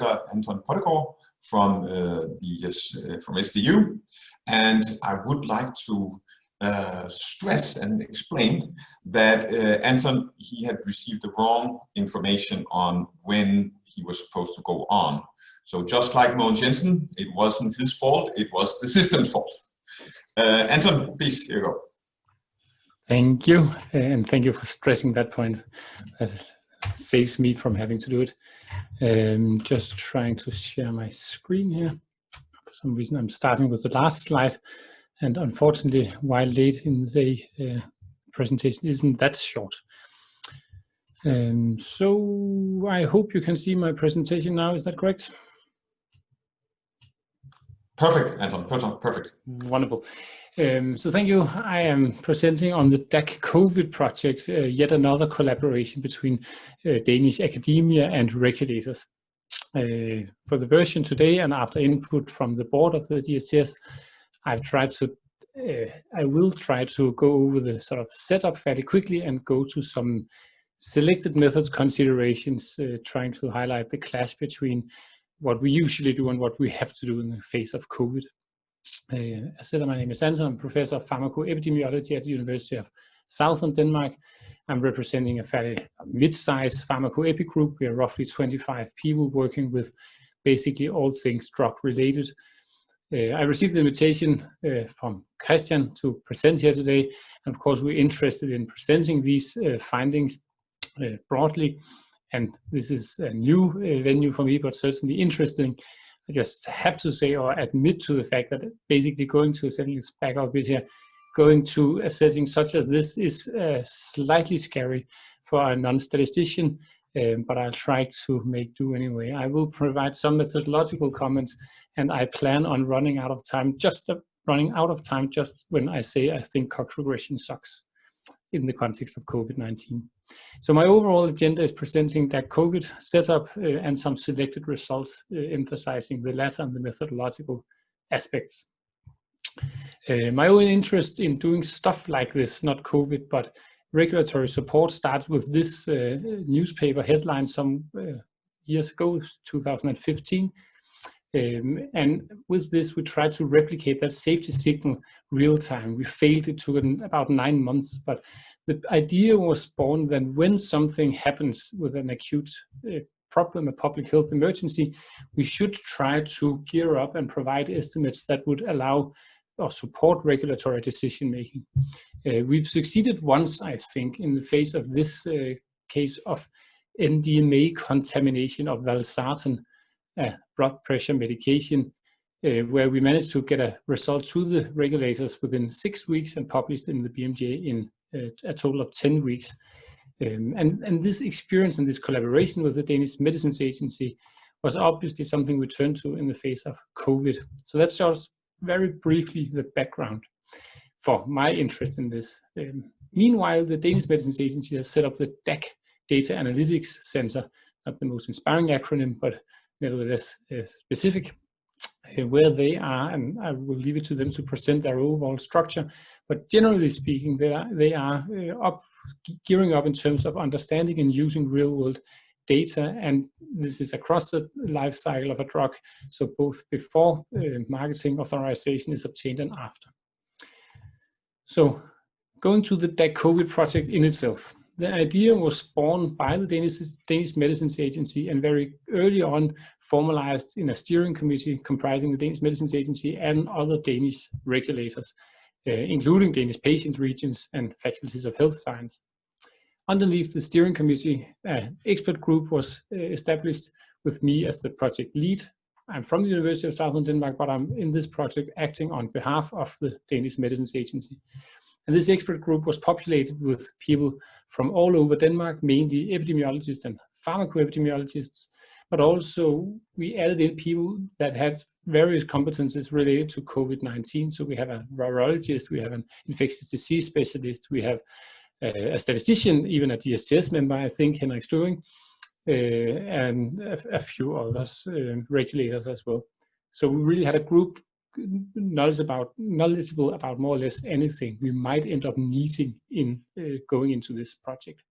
Professor Anton Pottegård from from SDU, and I would like to stress and explain that Anton, he had received the wrong information on when he was supposed to go on. So just like Mogens Jensen, it wasn't his fault, it was the system's fault. Anton, please, here you go. Thank you, and thank you for stressing that point. That saves me from having to do it. Just trying to share my screen here. For some reason, I'm starting with the last slide, and unfortunately, while late in the presentation isn't that short. So I hope you can see my presentation now. Is that correct? Perfect, Anton. Perfect. Wonderful. So thank you. I am presenting on the DAC COVID project, yet another collaboration between Danish academia and regulators. For the version today, and after input from the board of the DSTS, I will try to go over the sort of setup fairly quickly and go to some selected methods considerations, trying to highlight the clash between what we usually do and what we have to do in the face of COVID. As I said, my name is Anton. I'm Professor of Pharmacoepidemiology at the University of Southern Denmark. I'm representing a fairly mid-sized pharmacoepi group. We are roughly 25 people working with basically all things drug-related. I received the invitation from Christian to present here today. And of course, we're interested in presenting these findings broadly. And this is a new venue for me, but certainly interesting. I just have to say or admit to the fact that basically going to, let's back up a bit here, going to assessing such as this is slightly scary for a non-statistician, but I'll try to make do anyway. I will provide some methodological comments, and I plan on running out of time just when I say I think Cox regression sucks in the context of COVID-19. So my overall agenda is presenting that COVID setup and some selected results, emphasizing the latter and the methodological aspects. My own interest in doing stuff like this, not COVID, but regulatory support, starts with this newspaper headline some years ago, 2015. And with this, we tried to replicate that safety signal real time. We failed. It took about 9 months, but the idea was born that when something happens with an acute problem, a public health emergency, we should try to gear up and provide estimates that would allow or support regulatory decision making. We've succeeded once, I think, in the face of this case of MDMA contamination of valsartan, blood pressure medication, where we managed to get a result to the regulators within 6 weeks and published in the BMJ in a total of 10 weeks. And this experience and this collaboration with the Danish Medicines Agency was obviously something we turned to in the face of COVID. So that's just very briefly the background for my interest in this. Meanwhile, the Danish Medicines Agency has set up the DAC Data Analytics Center, not the most inspiring acronym, but nevertheless specific, where they are, and I will leave it to them to present their overall structure. But generally speaking, they are gearing up in terms of understanding and using real-world data, and this is across the life cycle of a drug, so both before marketing authorization is obtained and after. So going to the DAC COVID project in itself. The idea was born by the Danish Medicines Agency and very early on formalized in a steering committee comprising the Danish Medicines Agency and other Danish regulators, including Danish patient regions and faculties of health science. Underneath the steering committee, an expert group was established with me as the project lead. I'm from the University of Southern Denmark, but I'm in this project acting on behalf of the Danish Medicines Agency. And this expert group was populated with people from all over Denmark, mainly epidemiologists and pharmacoepidemiologists, but also we added in people that had various competences related to COVID-19. So we have a virologist, we have an infectious disease specialist, we have a statistician, even a DSTS member, I think, Henrik Støvring, and a few others, regulators as well. So we really had a group knowledgeable about more or less anything we might end up needing in going into this project.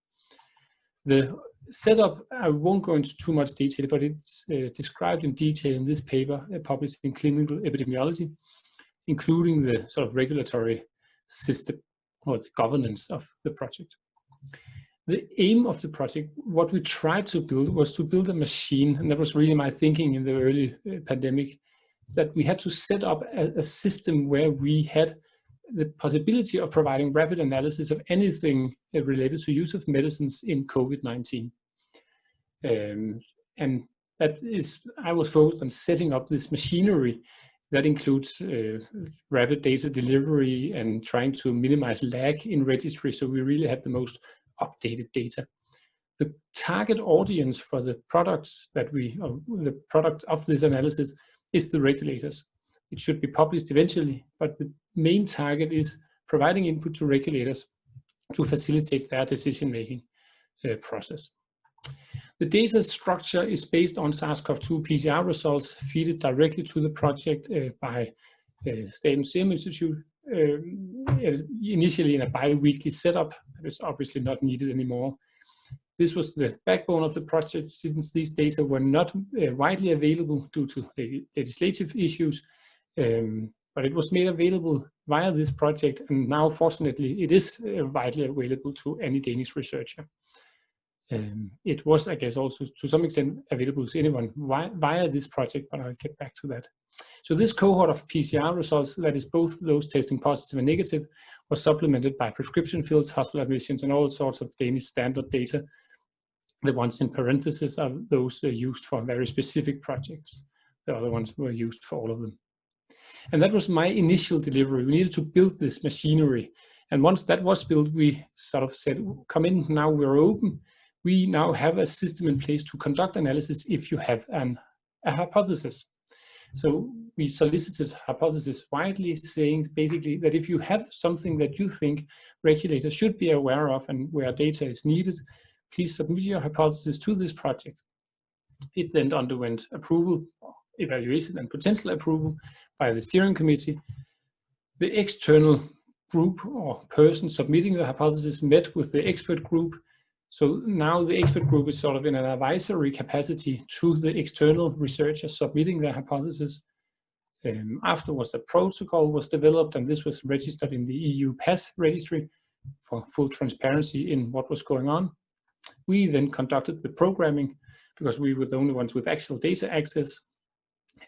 The setup, I won't go into too much detail, but it's described in detail in this paper published in Clinical Epidemiology, including the sort of regulatory system or the governance of the project. The aim of the project, what we tried to build, was to build a machine, and that was really my thinking in the early pandemic, that we had to set up a system where we had the possibility of providing rapid analysis of anything related to use of medicines in COVID-19. And that is, I was focused on setting up this machinery that includes rapid data delivery and trying to minimize lag in registry, so we really had the most updated data. The target audience for the products that the product of this analysis is the regulators. It should be published eventually, but the main target is providing input to regulators to facilitate their decision-making process. The data structure is based on SARS-CoV-2 PCR results fed directly to the project by Statens Serum Institute, initially in a bi-weekly setup. That is obviously not needed anymore. This was the backbone of the project, since these data were not widely available due to legislative issues, but it was made available via this project, and now fortunately it is widely available to any Danish researcher. It was, I guess, also to some extent available to anyone via this project, but I'll get back to that. So this cohort of PCR results, that is both those testing positive and negative, was supplemented by prescription fills, hospital admissions, and all sorts of Danish standard data. The ones in parentheses are those used for very specific projects. The other ones were used for all of them. And that was my initial delivery. We needed to build this machinery. And once that was built, we sort of said, come in, now we're open. We now have a system in place to conduct analysis if you have a hypothesis. So we solicited hypotheses widely, saying basically that if you have something that you think regulators should be aware of and where data is needed, please submit your hypothesis to this project. It then underwent approval, evaluation, and potential approval by the steering committee. The external group or person submitting the hypothesis met with the expert group. So now the expert group is sort of in an advisory capacity to the external researchers submitting their hypothesis. Afterwards, a protocol was developed, and this was registered in the EU PASS registry for full transparency in what was going on. We then conducted the programming because we were the only ones with actual data access.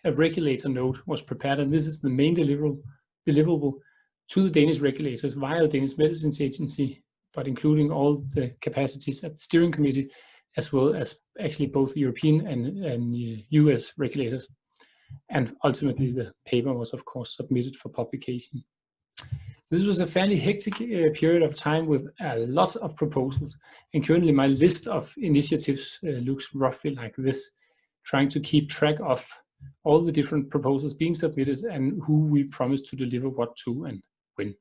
A regulator note was prepared, and this is the main deliverable to the Danish regulators via the Danish Medicines Agency, but including all the capacities at the steering committee, as well as actually both European and US regulators. And ultimately, the paper was, of course, submitted for publication. So this was a fairly hectic period of time with a lot of proposals. And currently, my list of initiatives looks roughly like this, trying to keep track of all the different proposals being submitted and who we promised to deliver what to and when.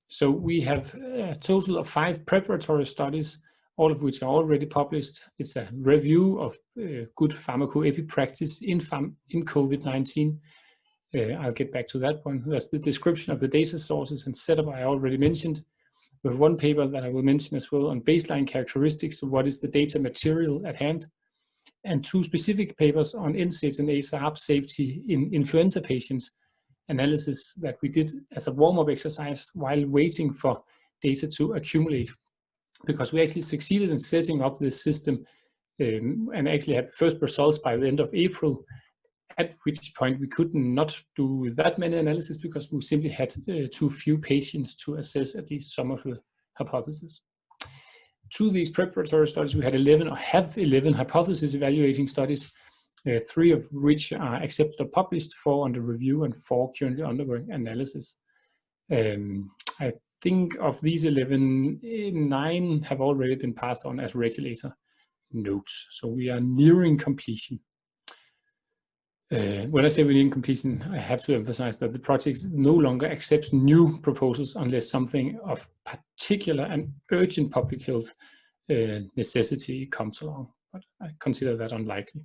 So we have a total of 5 preparatory studies, all of which are already published. It's a review of good pharmacoepi practice in COVID-19. I'll get back to that one. That's the description of the data sources and setup I already mentioned. We have one paper that I will mention as well on baseline characteristics, what is the data material at hand, and 2 specific papers on NSAIDs and ASARP safety in influenza patients, analysis that we did as a warm-up exercise while waiting for data to accumulate, because we actually succeeded in setting up this system and actually had the first results by the end of April, at which point we could not do that many analyses because we simply had too few patients to assess at least some of the hypotheses. To these preparatory studies, we had 11 hypothesis evaluating studies, 3 of which are accepted or published, 4 under review, and 4 currently undergoing analysis. I think of these 11, 9 have already been passed on as regulator notes. So we are nearing completion. When I say we're nearing completion, I have to emphasize that the project no longer accepts new proposals unless something of particular and urgent public health necessity comes along, but I consider that unlikely.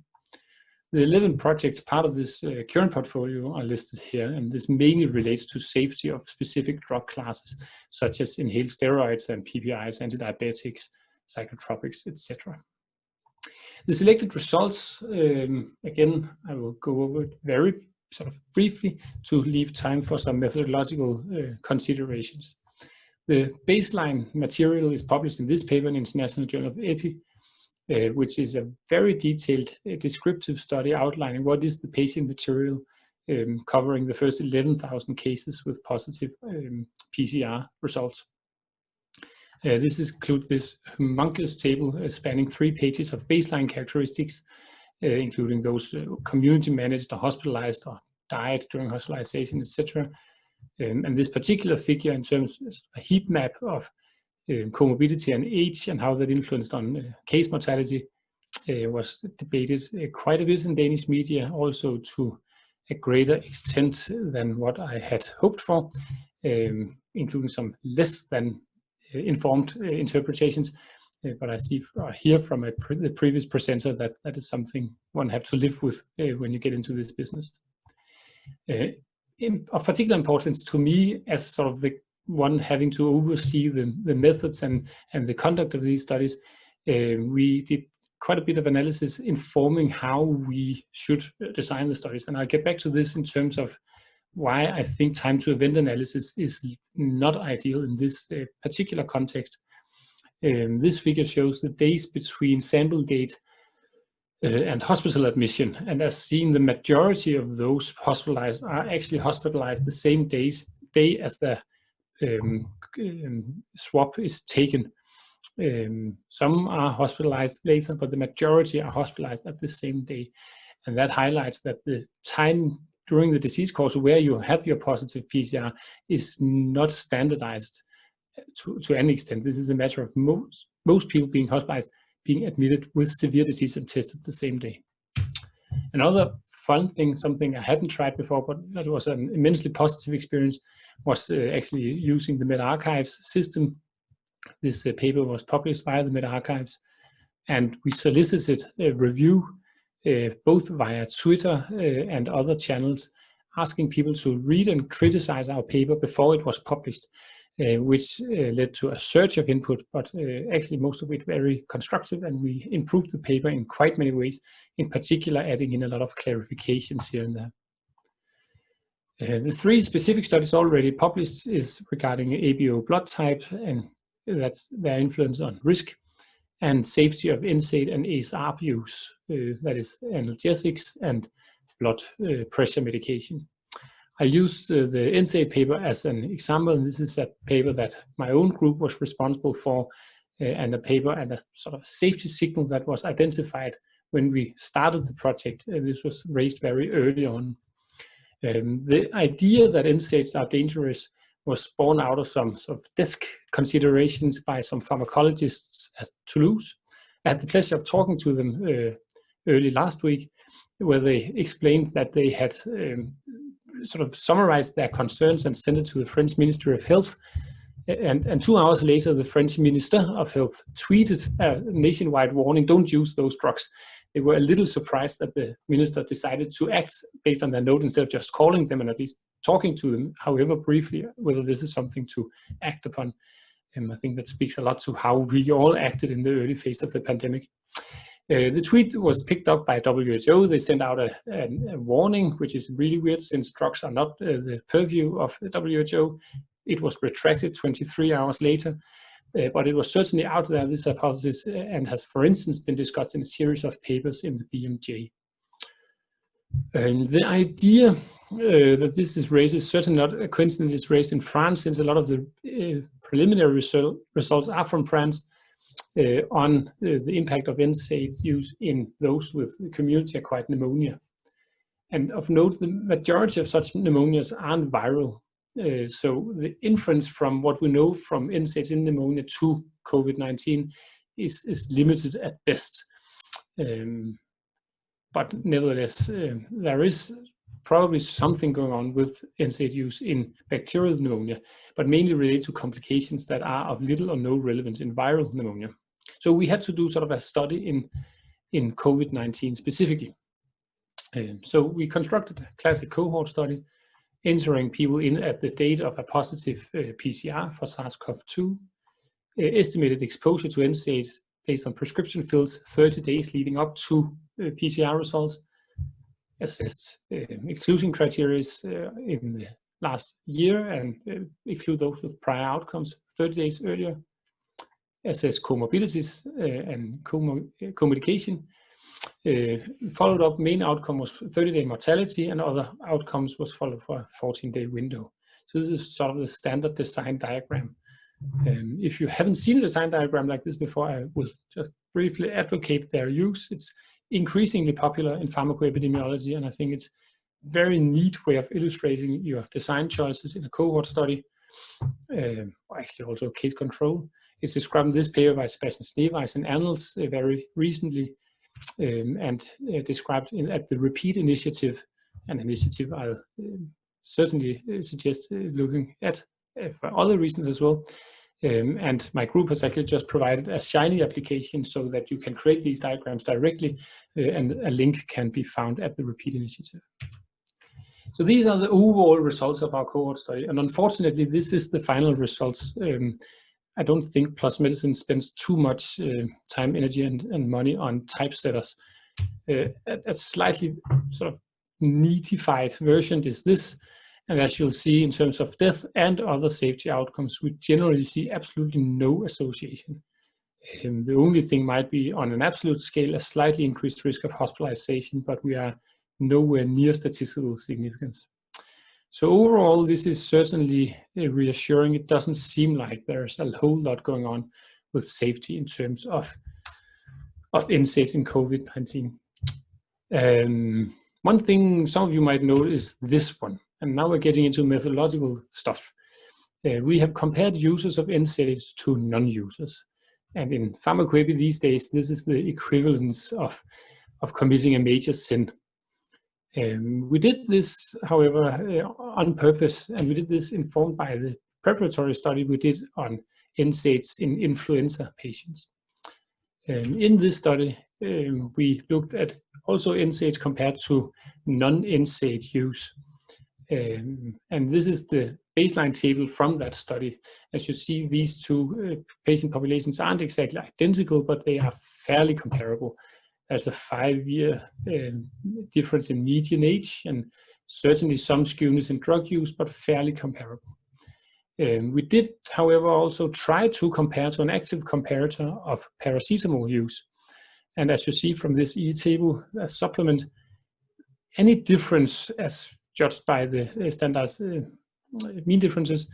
The 11 projects part of this current portfolio are listed here, and this mainly relates to safety of specific drug classes, such as inhaled steroids and PPIs, antidiabetics, psychotropics, etc. The selected results, again, I will go over it very sort of briefly to leave time for some methodological considerations. The baseline material is published in this paper in International Journal of Epi, which is a very detailed descriptive study outlining what is the patient material covering the first 11,000 cases with positive PCR results. This includes this humongous table spanning 3 pages of baseline characteristics, including those community managed or hospitalized or died during hospitalization, etc. And this particular figure in terms of a heat map of comorbidity and age and how that influenced on case mortality was debated quite a bit in Danish media, also to a greater extent than what I had hoped for, including some less than informed interpretations. But I see hear from the previous presenter that that is something one have to live with when you get into this business. Of particular importance to me as sort of the one having to oversee the methods and the conduct of these studies, we did quite a bit of analysis informing how we should design the studies. And I'll get back to this in terms of why I think time to event analysis is not ideal in this particular context. This figure shows the days between sample date and hospital admission. And as seen, the majority of those hospitalized are actually hospitalized the same day as the swab is taken. Some are hospitalized later, but the majority are hospitalized at the same day. And that highlights that the time during the disease course where you have your positive PCR is not standardized to any extent. This is a matter of most people being hospitalized, being admitted with severe disease and tested the same day. Another fun thing, something I hadn't tried before, but that was an immensely positive experience, was actually using the meta-archives system. This paper was published via the meta-archives, and we solicited a review both via Twitter and other channels, asking people to read and criticize our paper before it was published, which led to a surge of input, but actually most of it very constructive, and we improved the paper in quite many ways, in particular adding in a lot of clarifications here and there. The 3 specific studies already published is regarding ABO blood type, and that's their influence on risk, and safety of NSAID and ACE/ARB use, that is analgesics and blood pressure medication. I used the NSAID paper as an example, and this is a paper that my own group was responsible for, and a paper and a sort of safety signal that was identified when we started the project. This was raised very early on. The idea that NSAIDs are dangerous was born out of some sort of desk considerations by some pharmacologists at Toulouse. I had the pleasure of talking to them early last week, where they explained that they had sort of summarized their concerns and sent it to the French Ministry of Health. And 2 hours later, the French Minister of Health tweeted a nationwide warning, don't use those drugs. They were a little surprised that the minister decided to act based on their note instead of just calling them and at least talking to them, however briefly, whether this is something to act upon. I think that speaks a lot to how we all acted in the early phase of the pandemic. The tweet was picked up by WHO. They sent out a warning, which is really weird since drugs are not the purview of WHO. It was retracted 23 hours later, but it was certainly out there, this hypothesis, and has, for instance, been discussed in a series of papers in the BMJ. The idea that this is raised is certainly not a coincidence. It's raised in France, since a lot of the preliminary results are from France on the impact of NSAID use in those with community-acquired pneumonia. And of note, the majority of such pneumonias aren't viral. So the inference from what we know from NSAIDs in pneumonia to COVID-19 is limited at best. But nevertheless, there is probably something going on with NSAID use in bacterial pneumonia, but mainly related to complications that are of little or no relevance in viral pneumonia. So we had to do sort of a study in COVID-19 specifically. So we constructed a classic cohort study, entering people in at the date of a positive PCR for SARS-CoV-2, estimated exposure to NSAID based on prescription fills 30 days leading up to PCR results, assessed exclusion criteria in the last year and exclude those with prior outcomes 30 days earlier, assess comorbidities and co-medication. Followed up, main outcome was 30-day mortality, and other outcomes was followed for a 14-day window. So this is sort of the standard design diagram. If you haven't seen a design diagram like this before, I will just briefly advocate their use. It's increasingly popular in pharmacoepidemiology, and I think it's a very neat way of illustrating your design choices in a cohort study, actually also case control. It's described in this paper by Sebastian Schneeweiss and Annals very recently, and described at the REPEAT initiative, an initiative I'll certainly suggest looking at for other reasons as well. And my group has actually just provided a Shiny application so that you can create these diagrams directly, and a link can be found at the REPEAT initiative. So these are the overall results of our cohort study, and unfortunately this is the final results. I don't think PLOS Medicine spends too much time, energy, and money on typesetters. A slightly sort of neatified version is this, and as you'll see in terms of death and other safety outcomes, we generally see absolutely no association. The only thing might be on an absolute scale a slightly increased risk of hospitalization, but we are nowhere near statistical significance. So overall, this is certainly reassuring. It doesn't seem like there's a whole lot going on with safety in terms of NSAIDs in COVID-19. One thing some of you might know is this one, and now we're getting into methodological stuff. We have compared users of NSAIDs to non-users, and in pharmacoepi these days, this is the equivalence of committing a major sin. We did this, however, on purpose, and we did this informed by the preparatory study we did on NSAIDs in influenza patients. In this study, we looked at also NSAIDs compared to non-NSAID use. And this is the baseline table from that study. As you see, these two patient populations aren't exactly identical, but they are fairly comparable. There's a 5-year difference in median age, and certainly some skewness in drug use, but fairly comparable. We did, however, also try to compare to an active comparator of paracetamol use. And as you see from this e-table supplement, any difference as judged by the standard mean differences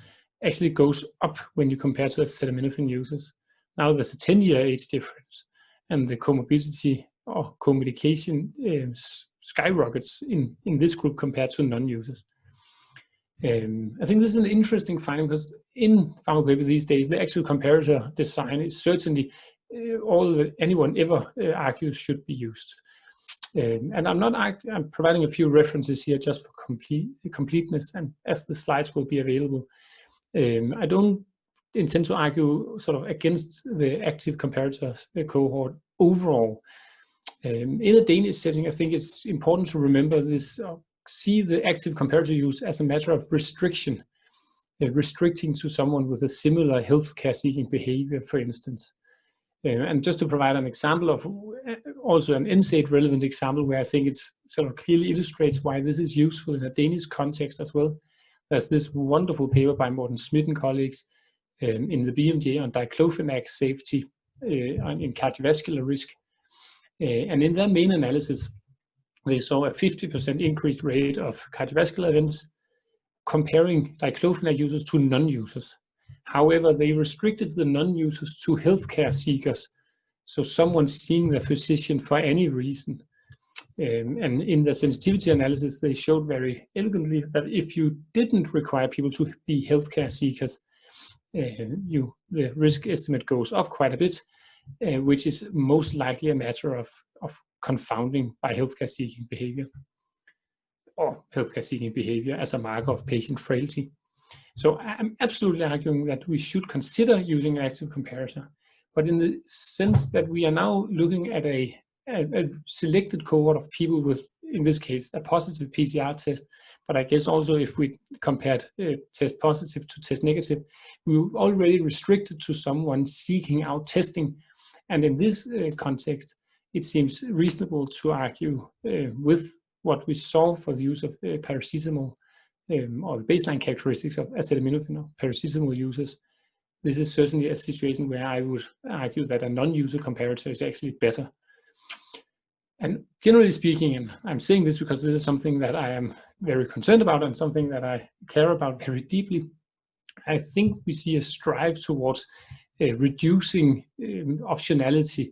actually goes up when you compare to acetaminophen users. Now there's a 10-year age difference, and the comorbidity or co-medication skyrockets in this group compared to non-users. I think this is an interesting finding because in pharmacoepi these days, the actual comparator design is certainly all that anyone ever argues should be used. And I'm providing a few references here just for completeness, and as the slides will be available. I don't intend to argue sort of against the active comparator cohort overall. In a Danish setting, I think it's important to remember this, see the active comparator use as a matter of restriction, restricting to someone with a similar healthcare seeking behavior, for instance. And just to provide an example of also an NSAID relevant example where I think it sort of clearly illustrates why this is useful in a Danish context as well. There's this wonderful paper by Morten Schmidt and colleagues in the BMJ on diclofenac safety in cardiovascular risk. And in their main analysis, they saw a 50% increased rate of cardiovascular events comparing diclofenac users to non-users. However, they restricted the non-users to healthcare seekers, so someone seeing their physician for any reason. And in the sensitivity analysis, they showed very elegantly that if you didn't require people to be healthcare seekers, the risk estimate goes up quite a bit, which is most likely a matter of confounding by healthcare seeking behavior, or healthcare seeking behavior as a marker of patient frailty. So I'm absolutely arguing that we should consider using an active comparator, but in the sense that we are now looking at a selected cohort of people with in this case, a positive PCR test. But I guess also if we compared test positive to test negative, we were already restricted to someone seeking out testing. And in this context, it seems reasonable to argue with what we saw for the use of paracetamol, or the baseline characteristics of acetaminophen or paracetamol users. This is certainly a situation where I would argue that a non-user comparator is actually better. And generally speaking, and I'm saying this because this is something that I am very concerned about and something that I care about very deeply, I think we see a strive towards reducing optionality,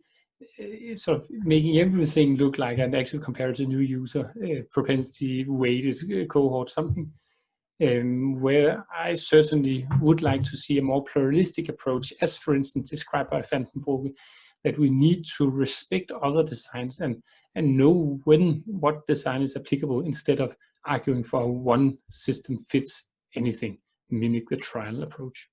sort of making everything look like an actual comparator new user, propensity weighted cohort, something where I certainly would like to see a more pluralistic approach, as for instance described by Van den Broeke, that we need to respect other designs and know when what design is applicable instead of arguing for one system fits anything, mimic the trial approach.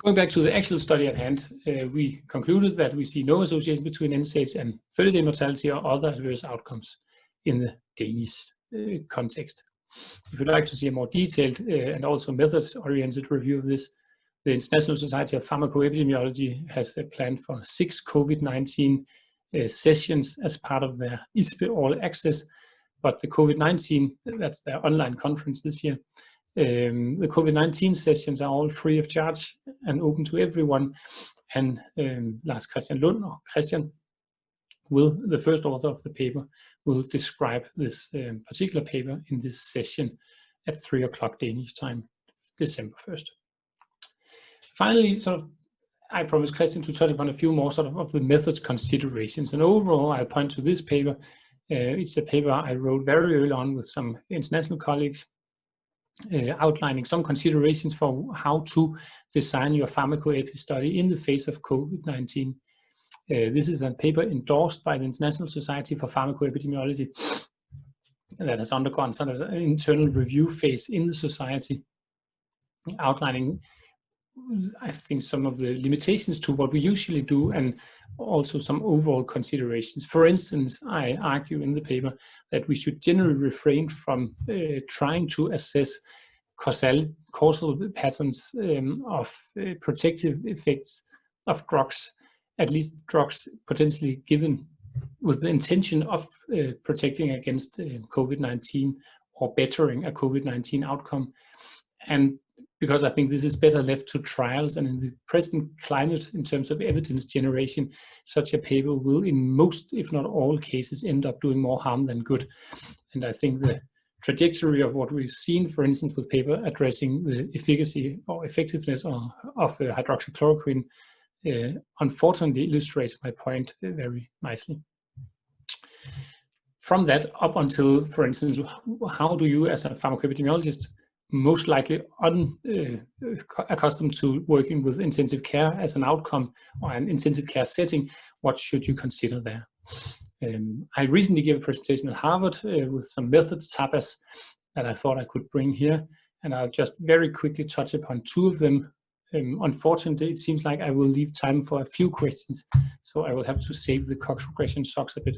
Going back to the actual study at hand, we concluded that we see no association between NSAIDs and 30-day mortality or other adverse outcomes in the Danish context. If you'd like to see a more detailed and also methods-oriented review of this, the International Society of Pharmacoepidemiology has a plan for 6 COVID-19 sessions as part of their ISPE All Access, but the COVID-19, that's their online conference this year, the COVID-19 sessions are all free of charge and open to everyone, and Lars Christian Lund, or Christian, the first author of the paper, will describe this particular paper in this session at 3 o'clock Danish time, December 1st. Finally, I promised Christian to touch upon a few more of the methods considerations. And overall, I point to this paper. It's a paper I wrote very early on with some international colleagues, outlining some considerations for how to design your pharmacoepi study in the face of COVID-19. This is a paper endorsed by the International Society for Pharmacoepidemiology that has undergone sort of an internal review phase in the society, outlining, I think, some of the limitations to what we usually do and also some overall considerations. For instance, I argue in the paper that we should generally refrain from trying to assess causal patterns of protective effects of drugs, at least drugs potentially given with the intention of protecting against COVID-19 or bettering a COVID-19 outcome. And because I think this is better left to trials, and in the present climate in terms of evidence generation, such a paper will in most, if not all cases, end up doing more harm than good. And I think the trajectory of what we've seen, for instance, with paper addressing the efficacy or effectiveness of hydroxychloroquine, unfortunately illustrates my point very nicely. From that up until, for instance, how do you as a pharmacoepidemiologist, most likely accustomed to working with intensive care as an outcome or an intensive care setting, what should you consider there? I recently gave a presentation at Harvard with some methods tapas that I thought I could bring here, and I'll just very quickly touch upon two of them. Unfortunately, it seems like I will leave time for a few questions, so I will have to save the Cox regression socks a bit.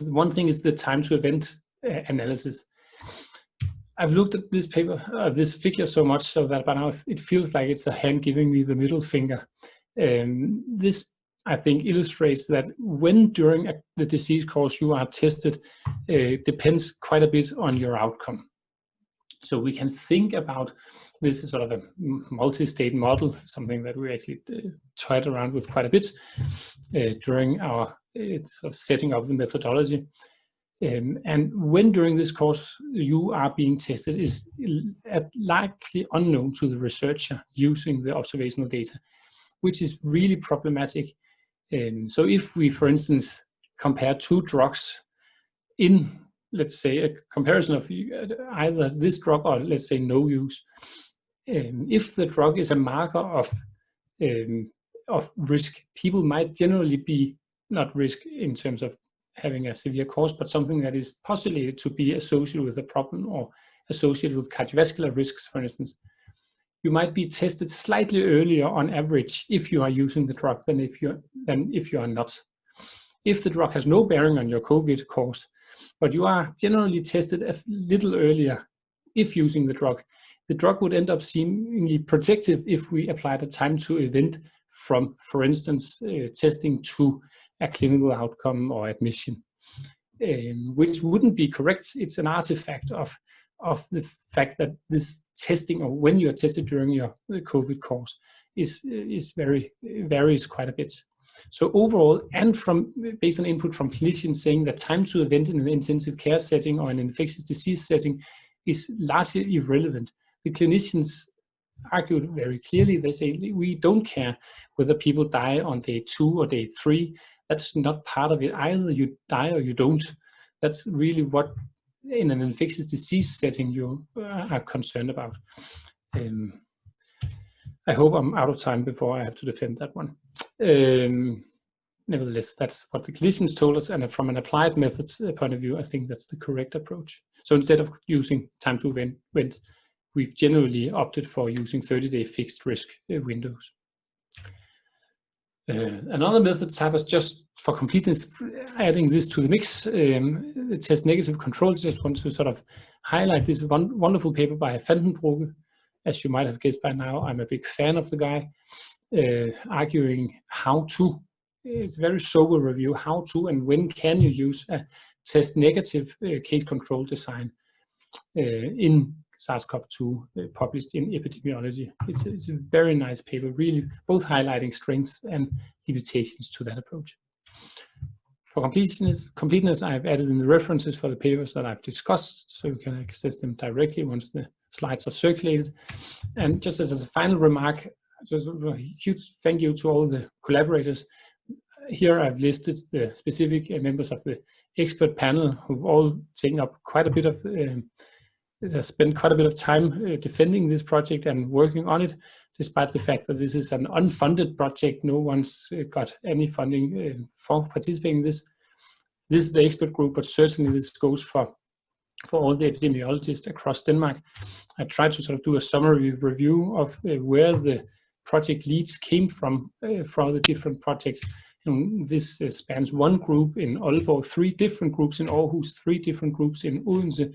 One thing is the time to event analysis. I've looked at this paper, this figure so much so that by now it feels like it's a hand giving me the middle finger. This, I think, illustrates that when during the disease course you are tested depends quite a bit on your outcome. So we can think about this as sort of a multi-state model, something that we actually toyed around with quite a bit during our sort of setting up the methodology. And when during this course you are being tested is likely unknown to the researcher using the observational data, which is really problematic. So if we, for instance, compare two drugs in, let's say, a comparison of either this drug or, let's say, no use, if the drug is a marker of risk, people might generally be not risk in terms of having a severe course, but something that is postulated to be associated with a problem or associated with cardiovascular risks, for instance. You might be tested slightly earlier on average if you are using the drug than if you are not. if the drug has no bearing on your COVID course, but you are generally tested a little earlier if using the drug would end up seemingly protective if we applied a time to event from, for instance, testing to a clinical outcome or admission, which wouldn't be correct. It's an artifact of the fact that this testing, or when you're tested during your COVID course, varies quite a bit. So overall, and based on input from clinicians saying that time to event in an intensive care setting or an infectious disease setting is largely irrelevant. The clinicians argued very clearly. They say, we don't care whether people die on day 2 or day 3. That's not part of it. Either you die or you don't. That's really what, in an infectious disease setting, you are concerned about. I hope I'm out of time before I have to defend that one. Nevertheless, that's what the clinicians told us, and from an applied methods point of view, I think that's the correct approach. So instead of using time to event, we've generally opted for using 30-day fixed risk windows. Another method type is, just for completeness, adding this to the mix, the test negative controls. Just want to sort of highlight this wonderful paper by Vandenbroek. As you might have guessed by now, I'm a big fan of the guy, arguing how to. It's a very sober review, how to and when can you use a test negative case control design in SARS-CoV-2 published in Epidemiology. It's a very nice paper, really both highlighting strengths and limitations to that approach. For completeness, I've added in the references for the papers that I've discussed, so you can access them directly once the slides are circulated. And just as a final remark, just a huge thank you to all the collaborators. Here I've listed the specific members of the expert panel who've all taken up quite a bit of, spent quite a bit of time defending this project and working on it, despite the fact that this is an unfunded project. No one's got any funding for participating in this. This is the expert group, but certainly this goes for all the epidemiologists across Denmark. I tried to sort of do a summary review of where the project leads came from for the different projects. And this spans one group in Aalborg, 3 different groups in Aarhus, 3 different groups in Odense,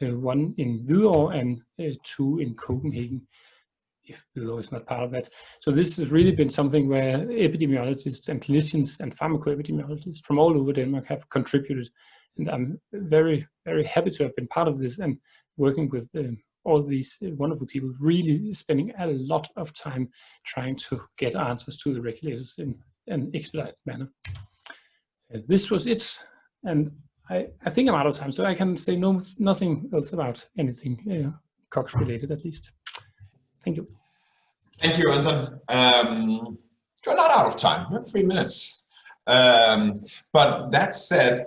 1 in Hvidovre, and 2 in Copenhagen, if Hvidovre is not part of that. So this has really been something where epidemiologists and clinicians and pharmacoepidemiologists from all over Denmark have contributed. And I'm very, very happy to have been part of this and working with all these wonderful people, really spending a lot of time trying to get answers to the regulators in an expedited manner. This was it, and I think I'm out of time, so I can say nothing else about anything Cox related, at least. Thank you. Thank you, Anton. You're not out of time. You have 3 minutes. But that said,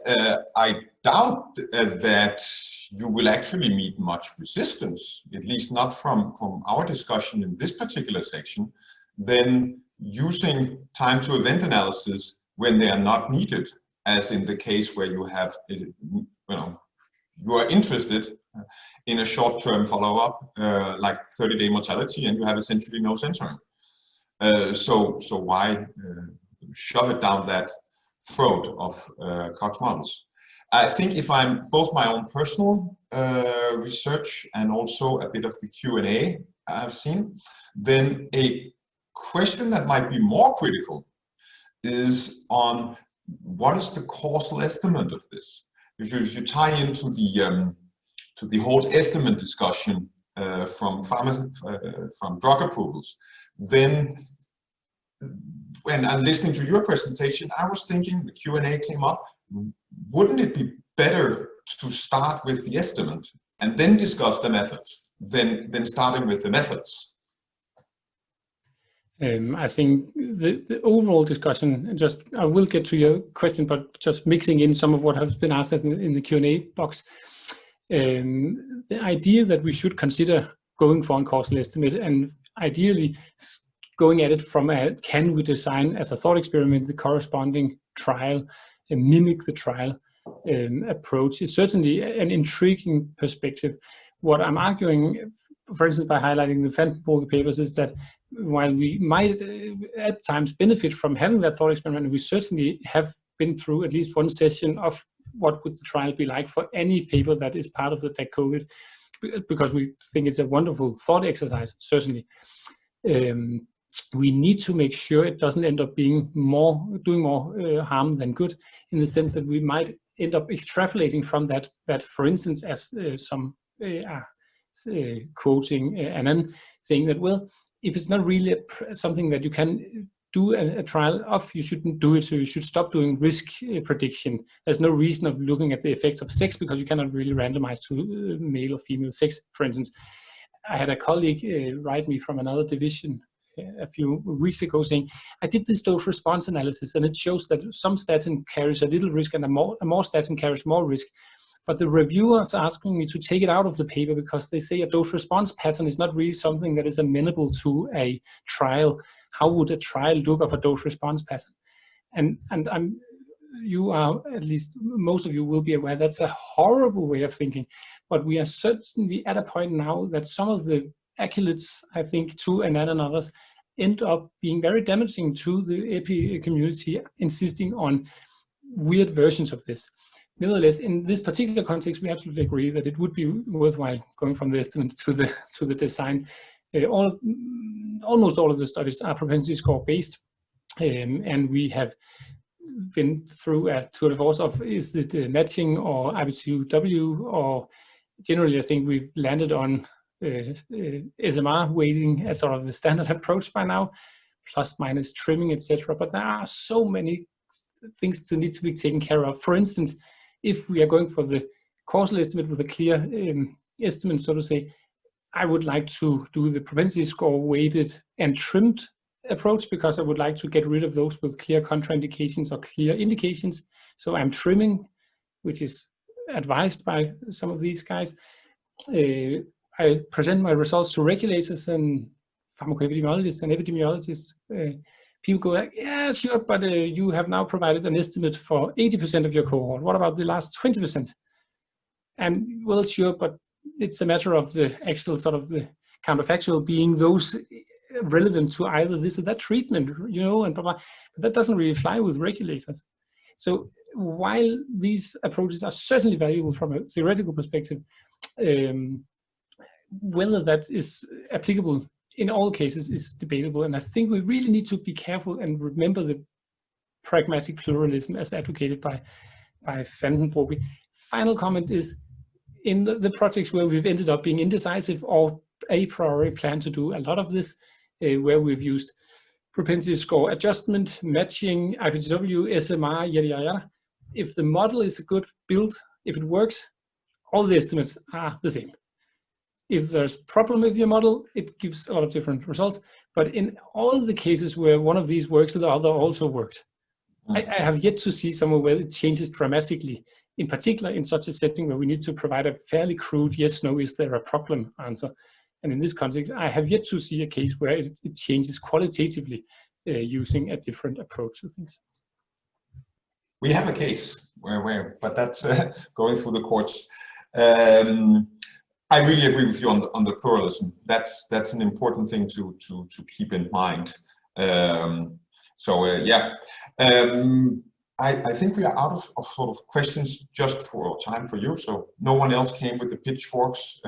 I doubt that you will actually meet much resistance, at least not from our discussion in this particular section, then using time to event analysis when they are not needed, as in the case where you have, you are interested in a short-term follow-up, like 30-day mortality, and you have essentially no censoring. So why shove it down that throat of Cox models? I think if I'm both my own personal research and also a bit of the Q&A I've seen, then a question that might be more critical is on what is the causal estimate of this? If you tie into the whole estimate discussion from drug approvals, then when I'm listening to your presentation, I was thinking, the Q&A came up, wouldn't it be better to start with the estimate and then discuss the methods than starting with the methods? I think the overall discussion, I will get to your question, but just mixing in some of what has been asked in the Q&A box. The idea that we should consider going for a causal estimate, and ideally going at it from can we design as a thought experiment the corresponding trial and mimic the trial approach, is certainly an intriguing perspective. What I'm arguing, for instance, by highlighting the Vandenbroek papers, is that while we might at times benefit from having that thought experiment, we certainly have been through at least one session of what would the trial be like for any paper that is part of the DAC COVID, because we think it's a wonderful thought exercise, certainly. We need to make sure it doesn't end up being doing more harm than good, in the sense that we might end up extrapolating from that for instance, as some are quoting Anton, saying that, well, if it's not really something that you can do a trial of, you shouldn't do it, so you should stop doing risk prediction. There's no reason of looking at the effects of sex, because you cannot really randomize to male or female sex, for instance. I had a colleague write me from another division a few weeks ago saying, I did this dose response analysis and it shows that some statin carries a little risk and a more statin carries more risk. But the reviewers are asking me to take it out of the paper because they say a dose response pattern is not really something that is amenable to a trial. How would a trial look of a dose response pattern? And you are, at least most of you will be aware, that's a horrible way of thinking. But we are certainly at a point now that some of the accolades, I think, to Anton and others, end up being very damaging to the epi community, insisting on weird versions of this. Nevertheless, in this particular context, we absolutely agree that it would be worthwhile going from the estimate to the design. Almost all of the studies are propensity score based, and we have been through a tour de force of, is it matching or IBTW, or generally I think we've landed on SMR weighting as sort of the standard approach by now, plus minus trimming, etc. But there are so many things to need to be taken care of. For instance, if we are going for the causal estimate with a clear estimate, so to say, I would like to do the propensity score weighted and trimmed approach, because I would like to get rid of those with clear contraindications or clear indications. So I'm trimming, which is advised by some of these guys. I present my results to regulators and pharmacoepidemiologists and epidemiologists. People go like, yeah, sure, but you have now provided an estimate for 80% of your cohort. What about the last 20%? And well, sure, but it's a matter of the actual sort of the counterfactual being those relevant to either this or that treatment, you know, and blah, blah. But that doesn't really fly with regulators. So while these approaches are certainly valuable from a theoretical perspective, whether that is applicable in all cases is debatable. And I think we really need to be careful and remember the pragmatic pluralism as advocated by Vandenbroek. Final comment is, in the projects where we've ended up being indecisive or a priori plan to do a lot of this, where we've used propensity score adjustment, matching, IPTW, SMR, yada, yada, yada. If the model is a good build, if it works, all the estimates are the same. If there's a problem with your model, it gives a lot of different results. But in all the cases where one of these works, the other also worked. I have yet to see somewhere where it changes dramatically, in particular in such a setting where we need to provide a fairly crude yes, no, is there a problem answer. And in this context, I have yet to see a case where it changes qualitatively using a different approach to things. We have a case but that's going through the courts. I really agree with you on the pluralism. That's an important thing to keep in mind. Yeah, I think we are out of sort of questions just for time for you. So no one else came with the pitchforks.